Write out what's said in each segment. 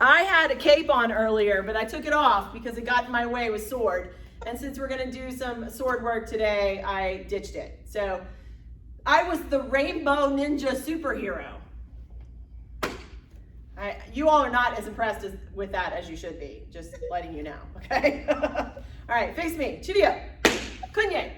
I had a cape on earlier, but I took it off because it got in my way with sword. And since we're gonna do some sword work today, I ditched it. So I was the rainbow ninja superhero. You all are not as impressed with that as you should be, just letting you know, okay? All right, face me, Chivio, Kunye.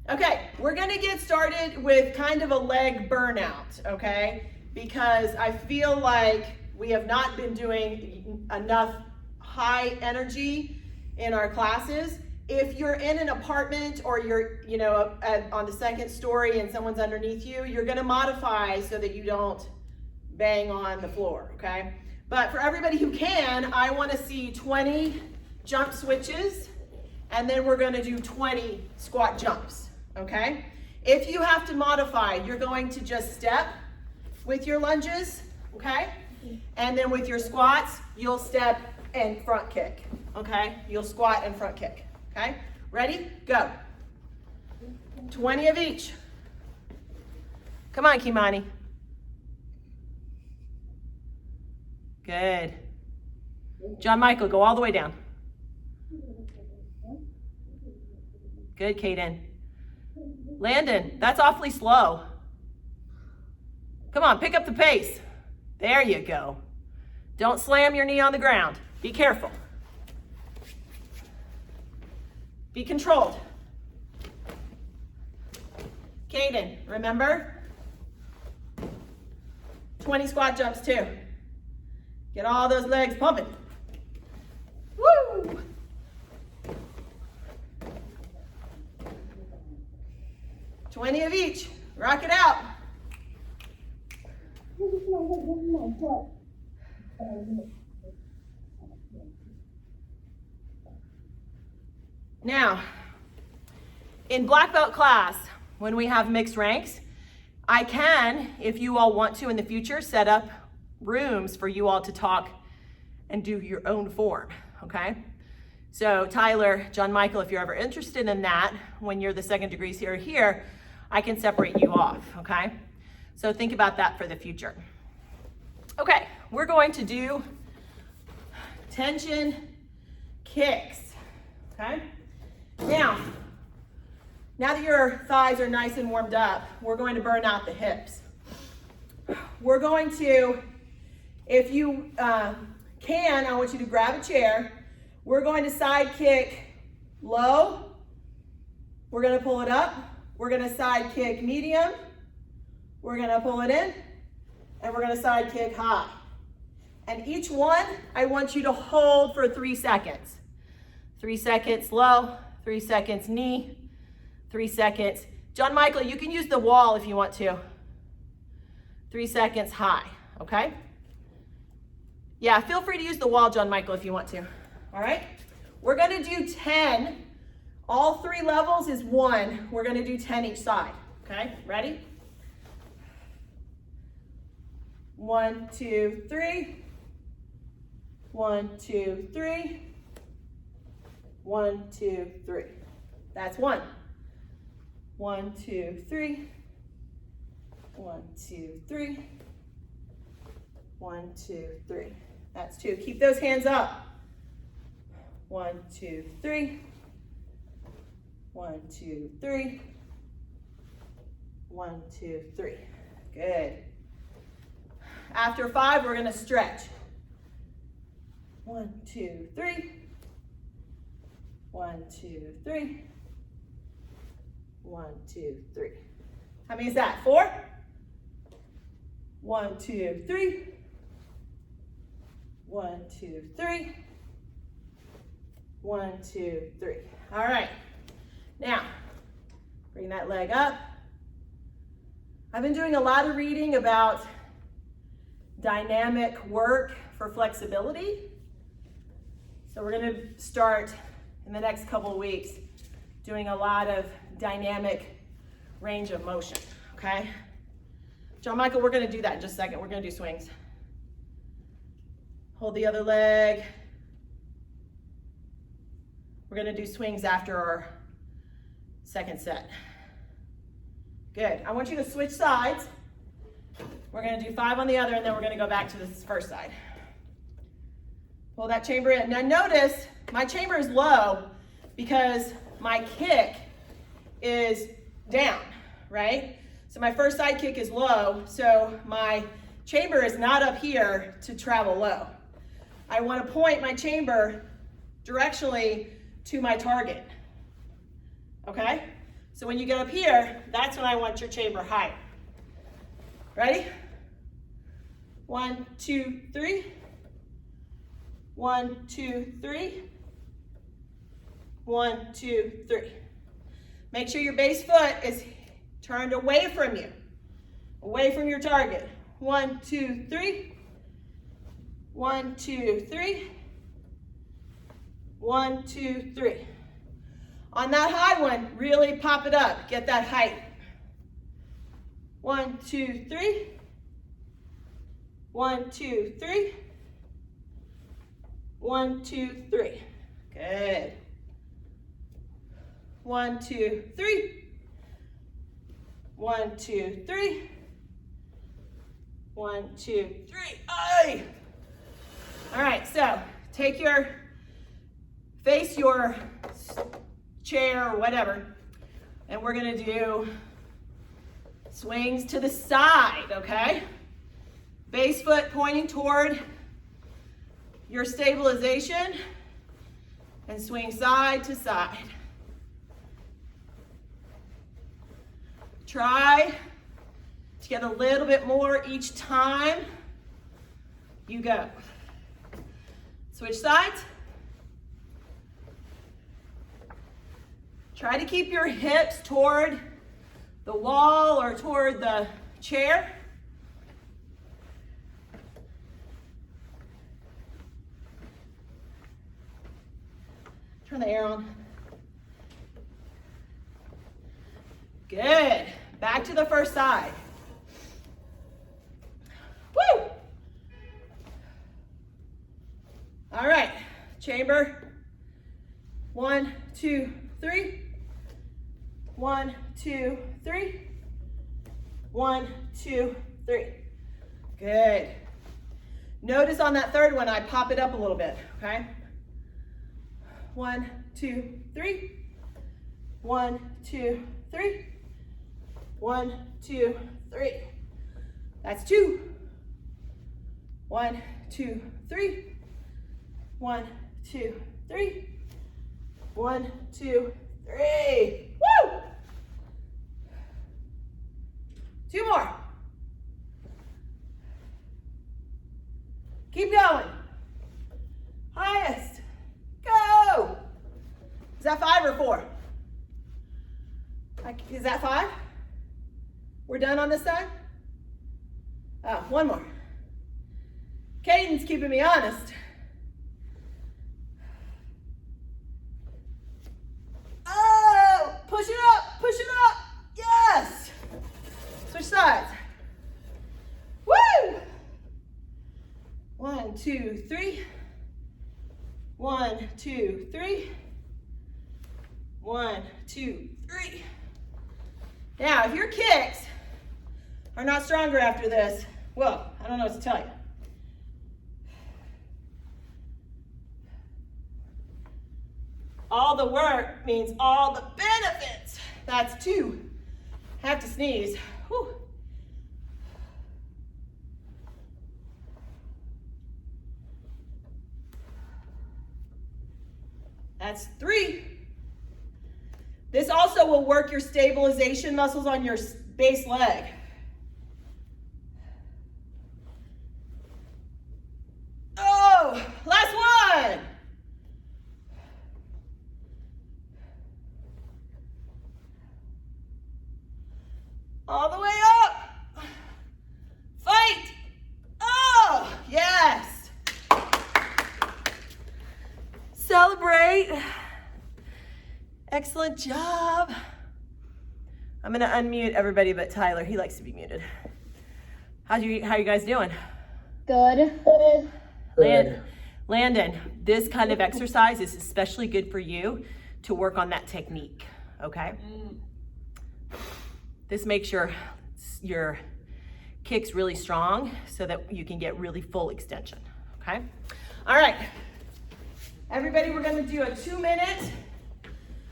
Okay, we're gonna get started with kind of a leg burnout, okay? Because I feel like we have not been doing enough high energy in our classes. If you're in an apartment or you're, on the second story and someone's underneath you, you're gonna modify so that you don't bang on the floor, okay? But for everybody who can, I wanna see 20 jump switches, and then we're gonna do 20 squat jumps, okay? If you have to modify, you're going to just step with your lunges, okay? And then with your squats, you'll step and front kick, okay? You'll squat and front kick, okay? Ready? Go. 20 of each. Come on, Kimani. Good. John Michael, go all the way down. Good, Kaden. Landon, that's awfully slow. Come on, pick up the pace. There you go. Don't slam your knee on the ground. Be careful. Be controlled. Kaden, remember? 20 squat jumps too. Get all those legs pumping. Woo! $20 of each. Rock it out. Now, in black belt class, when we have mixed ranks, I can, if you all want to in the future, set up rooms for you all to talk and do your own form, okay? So Tyler, John Michael, if you're ever interested in that, when you're the second degrees here, I can separate you off, okay? So think about that for the future. Okay, we're going to do tension kicks, okay? Now that your thighs are nice and warmed up, we're going to burn out the hips. We're going to, if you can, I want you to grab a chair. We're going to side kick low. We're going to pull it up. We're going to side kick medium. We're going to pull it in. And we're going to side kick high. And each one, I want you to hold for 3 seconds. 3 seconds low, 3 seconds knee, 3 seconds. John Michael, you can use the wall if you want to. 3 seconds high, okay? Yeah, feel free to use the wall, John Michael, if you want to. All right? We're gonna do 10. All 3 levels is 1. We're gonna do 10 each side, okay? Ready? 1, 2, 3. 1, 2, 3. 1, 2, 3. That's 1. 1, 2, 3. 1, 2, 3. 1, 2, 3. That's 2. Keep those hands up. 1, 2, 3. 1, 2, 3. 1, 2, 3. Good. After 5, we're going to stretch. 1, 2, 3. 1, 2, 3. 1, 2, 3. How many is that? 4? 1, 2, 3. 1, 2, 3. 1, 2, 3. All right. Now, bring that leg up. I've been doing a lot of reading about dynamic work for flexibility. So we're going to start in the next couple of weeks doing a lot of dynamic range of motion, okay? John Michael, we're going to do that in just a second. We're going to do swings. Hold the other leg. We're going to do swings after our second set. Good. I want you to switch sides. We're going to do 5 on the other, and then we're going to go back to this first side. Pull that chamber in. Now notice my chamber is low because my kick is down, right? So my first side kick is low, so my chamber is not up here to travel low. I want to point my chamber directionally to my target, okay? So when you get up here, that's when I want your chamber higher. Ready? 1, 2, 3. 1, 2, 3. 1, 2, 3. Make sure your base foot is turned away from you, away from your target. 1, 2, 3. 1, 2, 3. 1, 2, 3. On that high one, really pop it up. Get that height. 1, 2, 3. 1, 2, 3. 1, 2, 3. Good. 1, 2, 3. 1, 2, 3. 1, 2, 3. Aye. All right, so face your chair or whatever, and we're gonna do swings to the side, okay? Base foot pointing toward your stabilization and swing side to side. Try to get a little bit more each time you go. Switch sides. Try to keep your hips toward the wall or toward the chair. Turn the air on. Good. Back to the first side. Woo! All right. Chamber. 1, 2, 3. 1, 2, 3. 1, 2, 3. Good. Notice on that third one, I pop it up a little bit, okay? 1, 2, 3. 1, 2, 3. 1, 2, 3. That's 2. 1, 2, 3. 1, 2, 3. 1, 2, 3. Woo! 2 more. Keep going. Highest. Go. Is that 5 or 4? Is that 5? We're done on this side? Oh, 1 more. Caden's keeping me honest. Oh, push it up, push it up. Yes. Switch sides. Woo! 1, 2, 3. 1, 2, 3. 1, 2, 3. Now, if your kicks are not stronger after this, well, I don't know what to tell you. All the work means all the benefits. That's 2. Have to sneeze. Whew. That's 3. This also will work your stabilization muscles on your base leg. Oh, last one. All the way up. Fight. Oh, yes. Celebrate. Excellent job. I'm gonna unmute everybody but Tyler. He likes to be muted. How you guys doing? Good. Landon, this kind of exercise is especially good for you to work on that technique, okay? This makes your kicks really strong so that you can get really full extension, okay? All right, Everybody, we're gonna do a 2-minute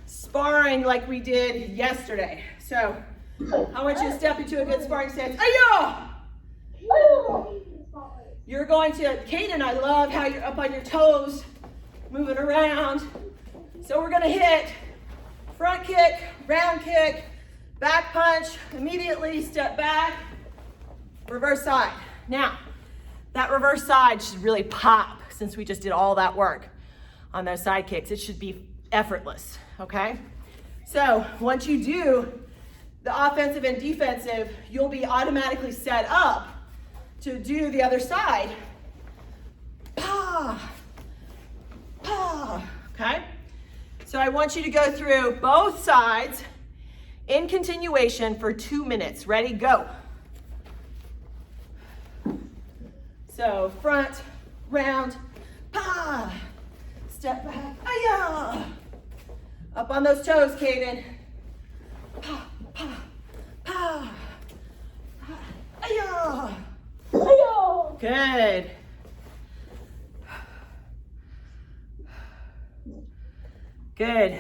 sparring like we did yesterday. So I want you to step into a good sparring stance. Ay-ya! You're going to, Kaden, I love how you're up on your toes, moving around. So we're gonna hit front kick, round kick, back punch, immediately step back, reverse side. Now, that reverse side should really pop since we just did all that work on those side kicks. It should be effortless, okay? So once you do the offensive and defensive, you'll be automatically set up to do the other side. Pa, pa, okay? So I want you to go through both sides in continuation for 2 minutes. Ready, go. So front, round, pa, step back, ay-ya. Up on those toes, Kaden. Pa, pa, pa, pa, ay-ya. Ay-ya. Good. Good.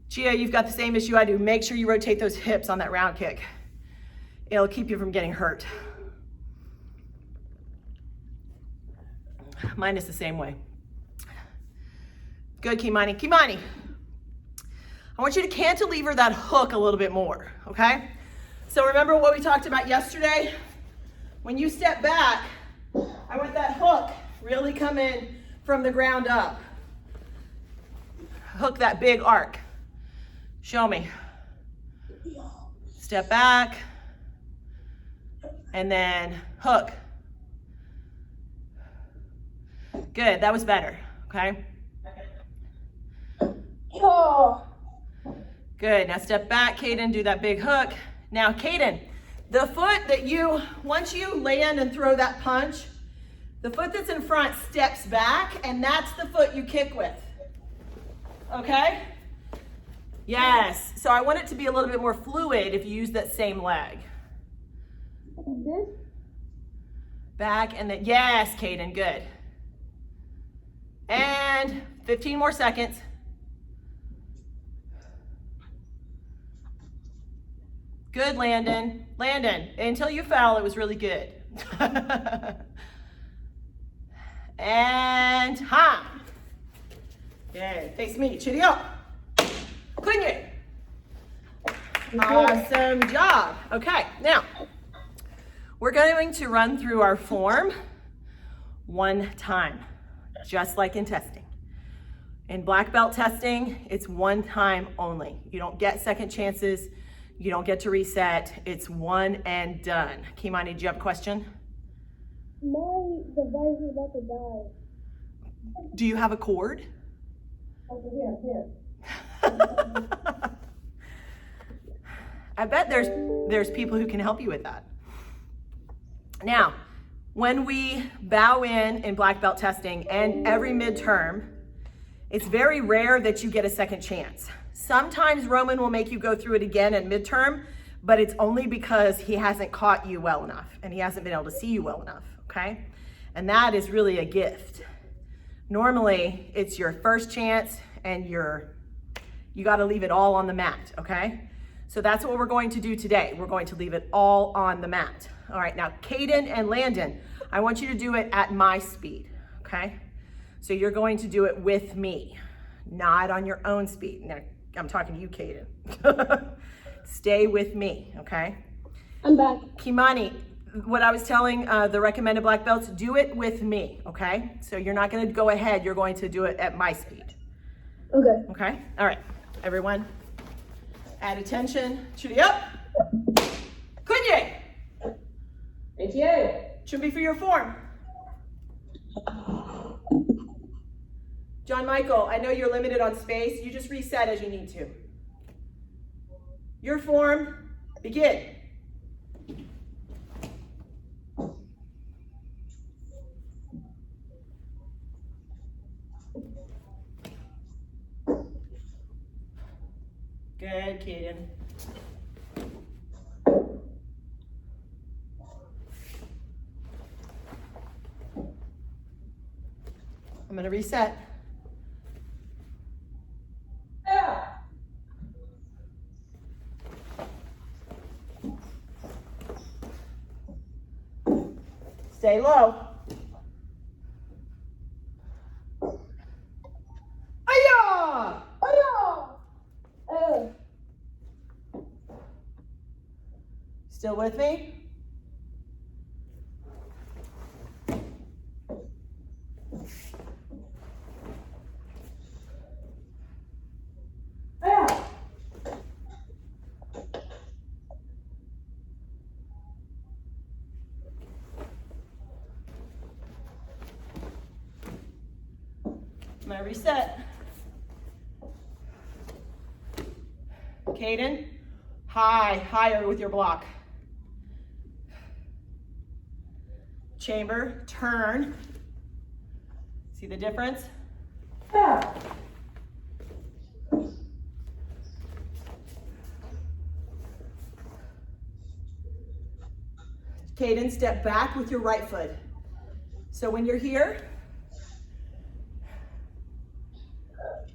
Gia, you've got the same issue I do. Make sure you rotate those hips on that round kick. It'll keep you from getting hurt. Mine is the same way. Good, Kimani. Kimani, I want you to cantilever that hook a little bit more, okay? So remember what we talked about yesterday? When you step back, I want that hook really come in from the ground up. Hook that big arc. Show me. Step back, and then hook. Good, that was better, okay? Good, now step back, Kaden, do that big hook. Now, Kaden, the foot that once you land and throw that punch, the foot that's in front steps back, and that's the foot you kick with, okay? Yes, so I want it to be a little bit more fluid if you use that same leg. Back and then, yes, Kaden, good. And 15 more seconds. Good, Landon. Landon, until you fell, it was really good. And ha. Good, face me, chitty up. Kunye. Awesome job. Okay, now, we're going to run through our form one time, just like in testing. In black belt testing, it's one time only. You don't get second chances. You don't get to reset. It's one and done. Kimani, did you have a question? My device is about to die. Do you have a cord? Here. I bet there's people who can help you with that. Now, when we bow in black belt testing and every midterm, it's very rare that you get a second chance. Sometimes Roman will make you go through it again at midterm, but it's only because he hasn't caught you well enough and he hasn't been able to see you well enough, okay? And that is really a gift. Normally, it's your first chance and you gotta leave it all on the mat, okay? So that's what we're going to do today. We're going to leave it all on the mat. All right, now Kaden and Landon, I want you to do it at my speed, okay? So you're going to do it with me, not on your own speed. Now, I'm talking to you, Kaden. Stay with me, okay? I'm back. Kimani, what I was telling the recommended black belts, do it with me, okay? So you're not gonna go ahead, you're going to do it at my speed. Okay. Okay, all right, everyone, add attention, chitty up. Kunye. ATA. Should be for your form. John Michael, I know you're limited on space. You just reset as you need to. Your form, begin. Good, Kaden. I'm gonna reset. Stay low. Aya! Still with me? I'm gonna reset. Caden, higher with your block. Chamber, turn. See the difference? Caden, step back with your right foot. So when you're here,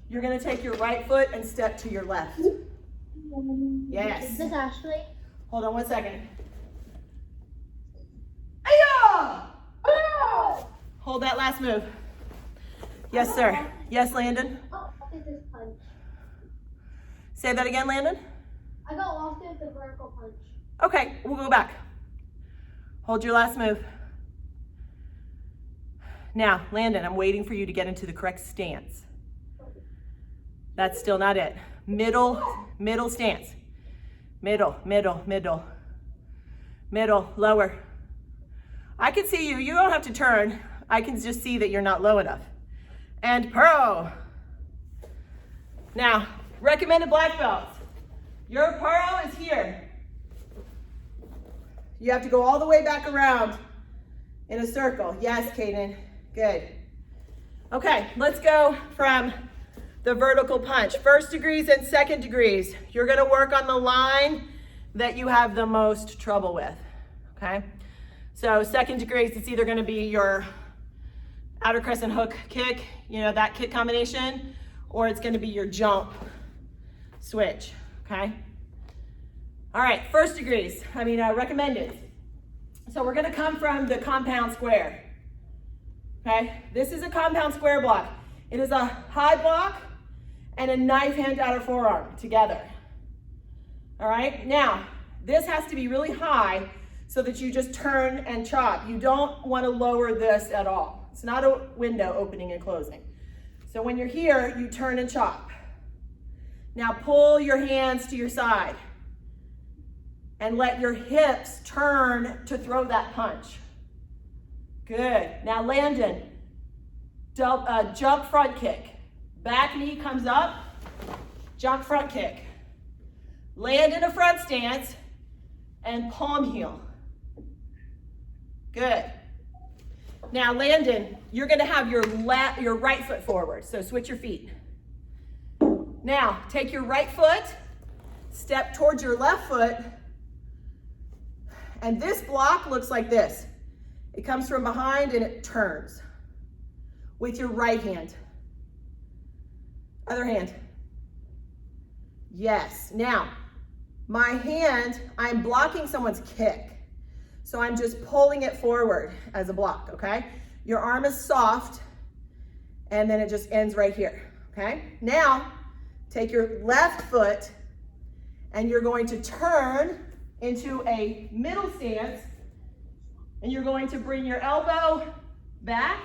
you're gonna take your right foot and step to your left. Yes. Is this Ashley? Hold on 1 second. Aya! Hold that last move. Yes, sir. Yes, Landon. Oh, look at this punch. Say that again, Landon. I got lost at the vertical punch. Okay, we'll go back. Hold your last move. Now, Landon, I'm waiting for you to get into the correct stance. That's still not it. Middle stance. Middle, lower. I can see you. You don't have to turn. I can just see that you're not low enough. And pearl. Now, recommended black belts. Your pearl is here. You have to go all the way back around in a circle. Yes, Kaden. Good. Okay, let's go from the vertical punch. 1st degrees and 2nd degrees. You're gonna work on the line that you have the most trouble with, okay? So 2nd degrees, it's either gonna be your outer crescent hook kick, you know, that kick combination, or it's gonna be your jump switch, okay? All right, 1st degrees, recommended. So we're gonna come from the compound square, okay? This is a compound square block. It is a high block and a knife hand outer forearm together. All right, now, this has to be really high so that you just turn and chop. You don't wanna lower this at all. It's not a window opening and closing. So when you're here, you turn and chop. Now pull your hands to your side and let your hips turn to throw that punch. Good. Now Landon, jump front kick. Back knee comes up, jump front kick. Land in a front stance and palm heel. Good. Now Landon, you're gonna have your right foot forward, so switch your feet. Now, take your right foot, step towards your left foot, and this block looks like this. It comes from behind and it turns with your right hand. Other hand. Yes. Now, my hand, I'm blocking someone's kick. So I'm just pulling it forward as a block, okay? Your arm is soft, and then it just ends right here, okay? Now, take your left foot, and you're going to turn into a middle stance, and you're going to bring your elbow back,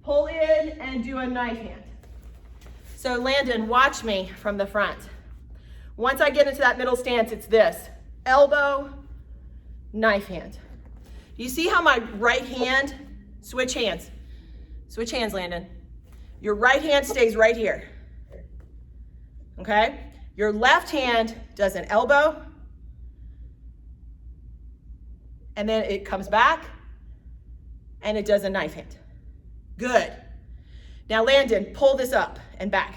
pull in, and do a knife hand. So Landon, watch me from the front. Once I get into that middle stance, it's this. Elbow, knife hand. Do you see how my right hand, switch hands. Switch hands, Landon. Your right hand stays right here. Okay? Your left hand does an elbow, and then it comes back, and it does a knife hand. Good. Now Landon, pull this up and back.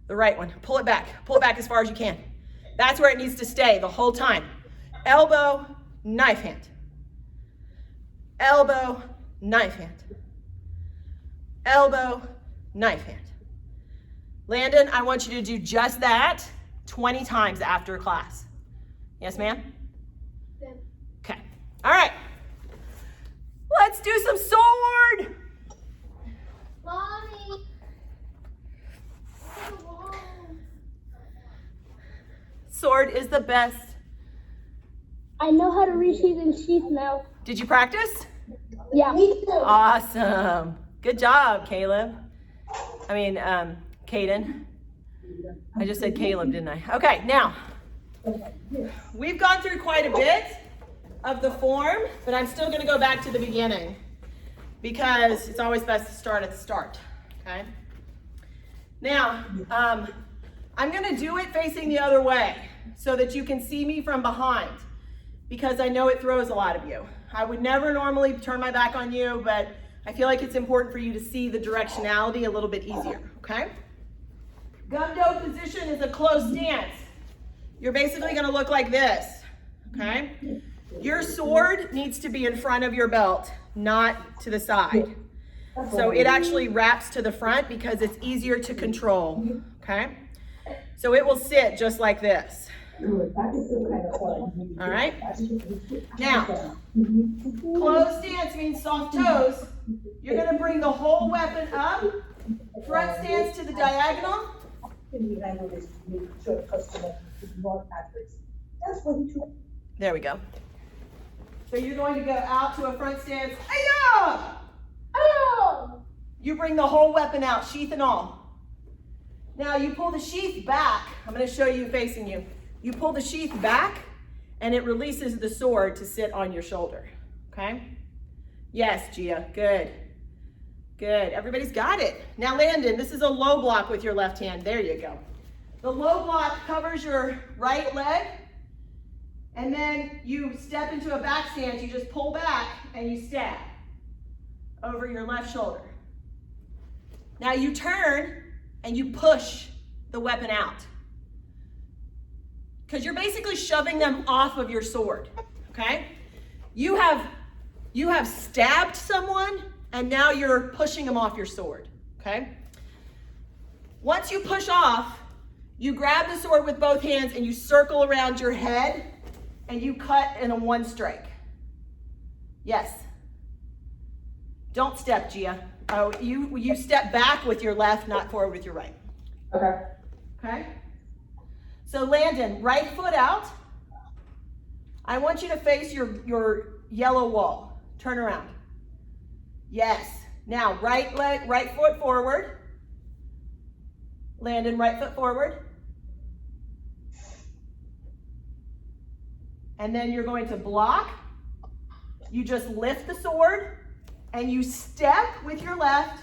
The right one, pull it back as far as you can. That's where it needs to stay the whole time. Elbow, knife hand. Elbow, knife hand. Elbow, knife hand. Landon, I want you to do just that 20 times after class. Yes, ma'am? Yeah. Okay. All right. Let's do some sword. Mommy. Sword is the best. I know how to resheath and sheath now. Did you practice? Yeah. Me too. Awesome. Good job, Caleb. I mean, Caden. I just said Caleb, didn't I? Okay, now, we've gone through quite a bit of the form, but I'm still going to go back to the beginning because it's always best to start at the start, okay? Now, I'm going to do it facing the other way so that you can see me from behind because I know it throws a lot of you. I would never normally turn my back on you, but I feel like it's important for you to see the directionality a little bit easier, okay? Gumdo position is a close stance. You're basically going to look like this, okay? Your sword needs to be in front of your belt, not to the side. So it actually wraps to the front because it's easier to control, okay? So it will sit just like this. All right? Now, closed stance means soft toes. You're going to bring the whole weapon up, front stance to the diagonal. There we go. So you're going to go out to a front stance. Ay-ya! Oh! You bring the whole weapon out, sheath and all. Now you pull the sheath back. I'm going to show you facing you. You pull the sheath back and it releases the sword to sit on your shoulder. Okay? Yes, Gia. Good. Good. Everybody's got it. Now, Landon, this is a low block with your left hand. There you go. The low block covers your right leg, and then you step into a back stance. You just pull back and you stab over your left shoulder. Now you turn and you push the weapon out because you're basically shoving them off of your sword, okay? You have stabbed someone and now you're pushing them off your sword, okay? Once you push off, you grab the sword with both hands and you circle around your head and you cut in a one strike. Yes. Don't step, Gia. Oh, you step back with your left, not forward with your right. Okay. Okay? So Landon, right foot out. I want you to face your yellow wall. Turn around. Yes. Now, right foot forward. Landon, right foot forward. And then you're going to block. You just lift the sword and you step with your left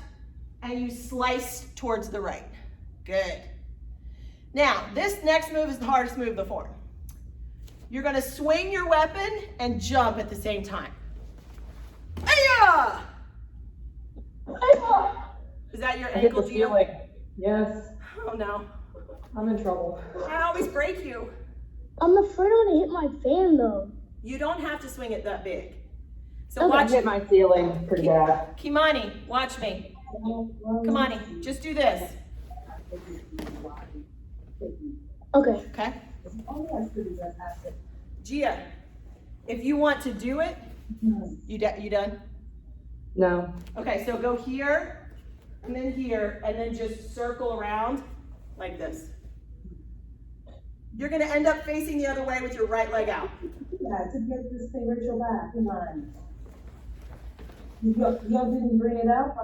and you slice towards the right. Good. Now, this next move is the hardest move of the form. You're going to swing your weapon and jump at the same time. Ay-ya! Is that your ankle, Gia? Yes. Oh no. I'm in trouble. I always break you. I'm afraid I'm gonna hit my fan though. You don't have to swing it that big. So Okay. watch I hit my ceiling pretty bad. Kimani, watch me. Kimani, just do this. Okay. Okay? Gia, if you want to do it, you done? No. Okay, so go here, and then just circle around like this. You're gonna end up facing the other way with your right leg out. Yeah, to get this spiritual back in mind. Y'all didn't bring it out?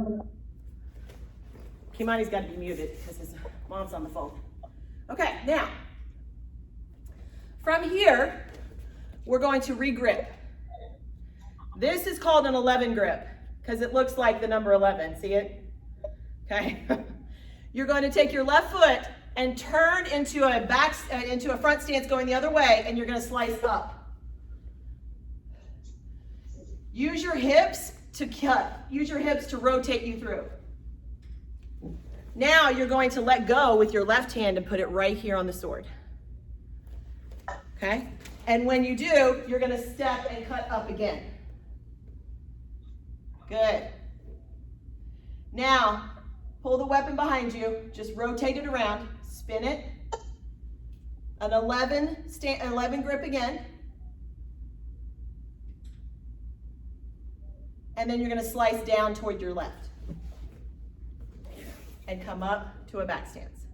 Kimani's got to be muted because his mom's on the phone. Okay, now, from here, we're going to re-grip. This is called an 11 grip because it looks like the number 11. See it? Okay. You're going to take your left foot and turn into a front stance going the other way, and you're going to slice up. Use your hips to cut. Use your hips to rotate you through. Now you're going to let go with your left hand and put it right here on the sword. Okay? And when you do, you're going to step and cut up again. Good. Now, pull the weapon behind you. Just rotate it around. Spin it. An 11 grip again. and then you're gonna slice down toward your left. And come up to a back stance.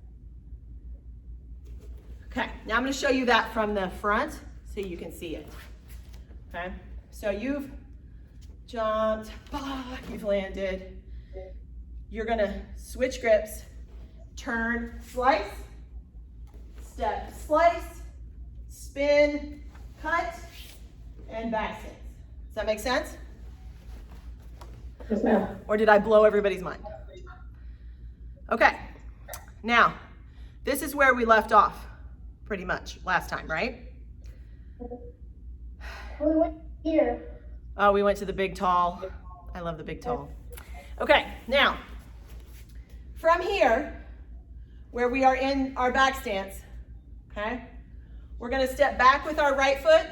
Okay, now I'm gonna show you that from the front so you can see it. Okay, so you've jumped, you've landed. You're gonna switch grips, turn, slice, step, slice, spin, cut, and back stance. Does that make sense? Yes, ma'am. Or did I blow everybody's mind? Okay, now, this is where we left off, pretty much, last time, right? We went here. Oh, we went to the big tall. I love the big tall. Okay, now, from here, where we are in our back stance, okay, we're gonna step back with our right foot.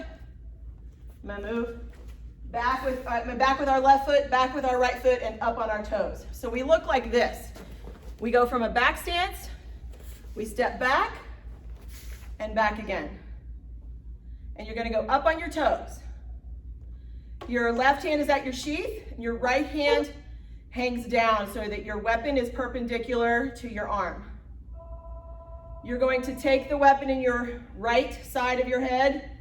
I'm gonna move back with our left foot, back with our right foot, and up on our toes. So we look like this. We go from a back stance, we step back, and back again. And you're gonna go up on your toes. Your left hand is at your sheath, and your right hand hangs down so that your weapon is perpendicular to your arm. You're going to take the weapon in your right side of your head,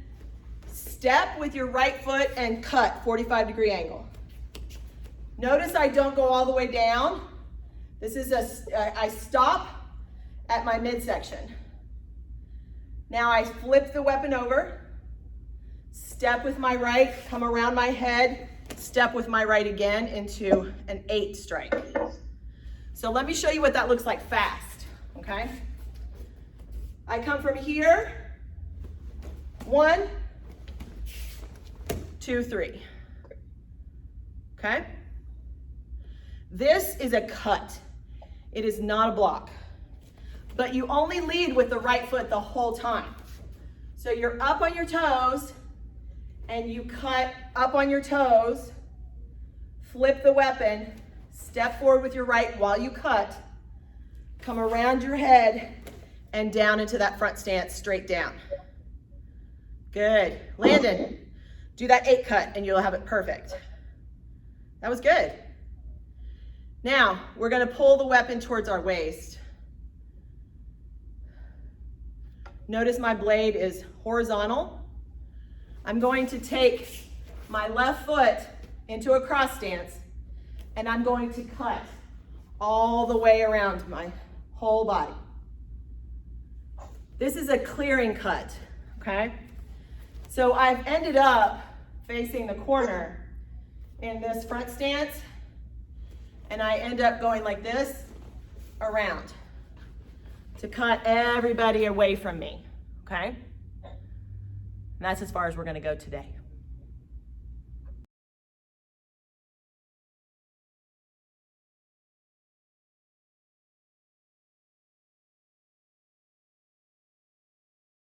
step with your right foot, and cut 45-degree angle. Notice I don't go all the way down. This is I stop at my midsection. Now I flip the weapon over, step with my right, come around my head, step with my right again into an 8 strike. So let me show you what that looks like fast, okay? I come from here, 1, 2, 3, okay? This is a cut. It is not a block, but you only lead with the right foot the whole time. So you're up on your toes and you cut up on your toes, flip the weapon, step forward with your right while you cut, come around your head and down into that front stance, straight down. Good. Landon, do that 8 cut and you'll have it perfect. That was good. Now, we're gonna pull the weapon towards our waist. Notice my blade is horizontal. I'm going to take my left foot into a cross stance and I'm going to cut all the way around my whole body. This is a clearing cut, okay? So I've ended up facing the corner in this front stance, and I end up going like this around to cut everybody away from me, okay? And that's as far as we're gonna go today.